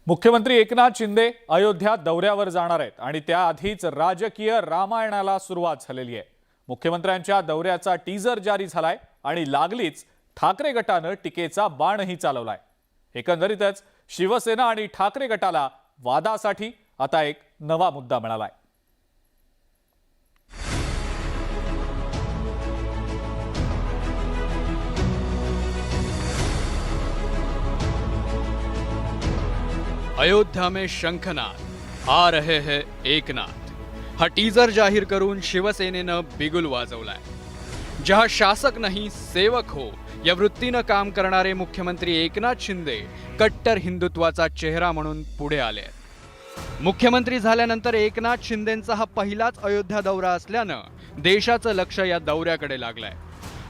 मुख्यमंत्री एकनाथ शिंदे अयोध्या दौऱ्यावर जाणार आहेत आणि त्याआधीच राजकीय रामायणाला सुरुवात झालेली आहे। मुख्यमंत्र्यांच्या दौऱ्याचा टीजर जारी झालाय आणि लागलीच ठाकरे गटानं टीकेचा बाणही चालवलाय। एकंदरीतच शिवसेना आणि ठाकरे गटाला वादासाठी आता एक नवा मुद्दा मिळालाय। अयोध्या में शंखनाद आ रहे हैं एकनाथ हा टीजर जाहीर करून शिवसेनेनं बिगुल वाजवलाय। जहां शासक नहीं सेवक हो या वृत्तीनं काम करणारे मुख्यमंत्री एकनाथ शिंदे कट्टर हिंदुत्वाचा चेहरा म्हणून पुढे आले आहेत। मुख्यमंत्री झाल्यानंतर एकनाथ शिंदेंचा हा पहिलाच अयोध्या दौरा असल्यानं देशाचं लक्ष या दौऱ्याकडे लागलंय।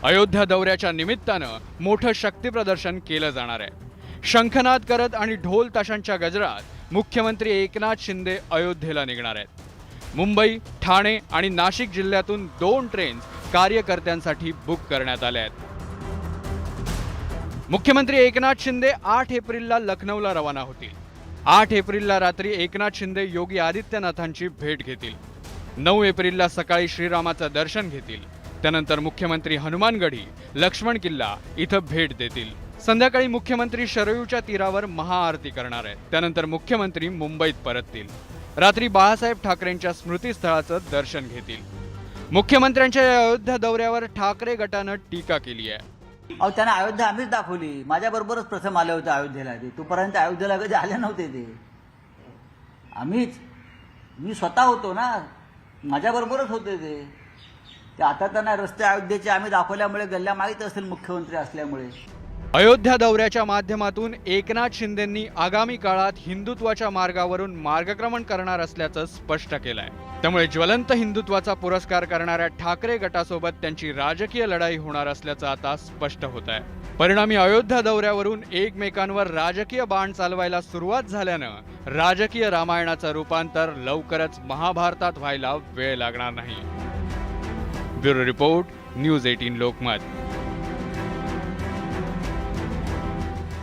अयोध्या दौऱ्याच्या निमित्तानं मोठं शक्ती प्रदर्शन केलं जाणार आहे। शंखनाद करत आणि ढोल ताशांच्या गजरात मुख्यमंत्री एकनाथ शिंदे अयोध्येला निघणार आहेत। मुंबई, ठाणे आणि नाशिक जिल्ह्यातून 2 ट्रेन्स कार्यकर्त्यांसाठी बुक करण्यात आल्या आहेत। मुख्यमंत्री एकनाथ शिंदे 8 एप्रिलला लखनौला रवाना होतील। 8 एप्रिलला रात्री एकनाथ शिंदे योगी आदित्यनाथांची भेट घेतील। 9 एप्रिलला सकाळी श्रीरामाचं दर्शन घेतील। त्यानंतर मुख्यमंत्री हनुमानगढी, लक्ष्मण किल्ला इथं भेट देतील। संध्याकाळी मुख्यमंत्री शरयूच्या तीरावर महाआरती करणार आहेत। त्यानंतर मुख्यमंत्री मुंबईत परततील। रात्री बाळासाहेब ठाकरेंच्या स्मृतीस्थळाचं दर्शन घेतील। मुख्यमंत्र्यांच्या या अयोध्या दौऱ्यावर ठाकरे गटानं टीका केली आहे। अहो, त्यांना अयोध्या आम्हीच दाखवली। माझ्याबरोबरच प्रथम आले होते अयोध्येला। ते तोपर्यंत अयोध्येला कधी आले नव्हते ते आम्हीच। मी स्वतः होतो ना, माझ्याबरोबरच होते ते आता त्यांना रस्ते अयोध्येचे आम्ही दाखवल्यामुळे गल्ल्या माहीत असतील मुख्यमंत्री असल्यामुळे। अयोध्या दौऱ्याच्या माध्यमातून एकनाथ शिंदेंनी आगामी काळात हिंदुत्वाच्या मार्गावरून मार्गक्रमण करणार असल्याचं स्पष्ट केलंय। त्यामुळे ज्वलंत हिंदुत्वाचा पुरस्कार करणाऱ्या ठाकरे गटासोबत त्यांची राजकीय लढाई होणार असल्याचं आता स्पष्ट होत आहे। परिणामी अयोध्या दौऱ्यावरून एकमेकांवर राजकीय बाण चालवायला सुरुवात झाल्यानं राजकीय रामायणाचं रूपांतर लवकरच महाभारतात व्हायला वेळ लागणार नाही। Bureau report, news 18 Lokmat.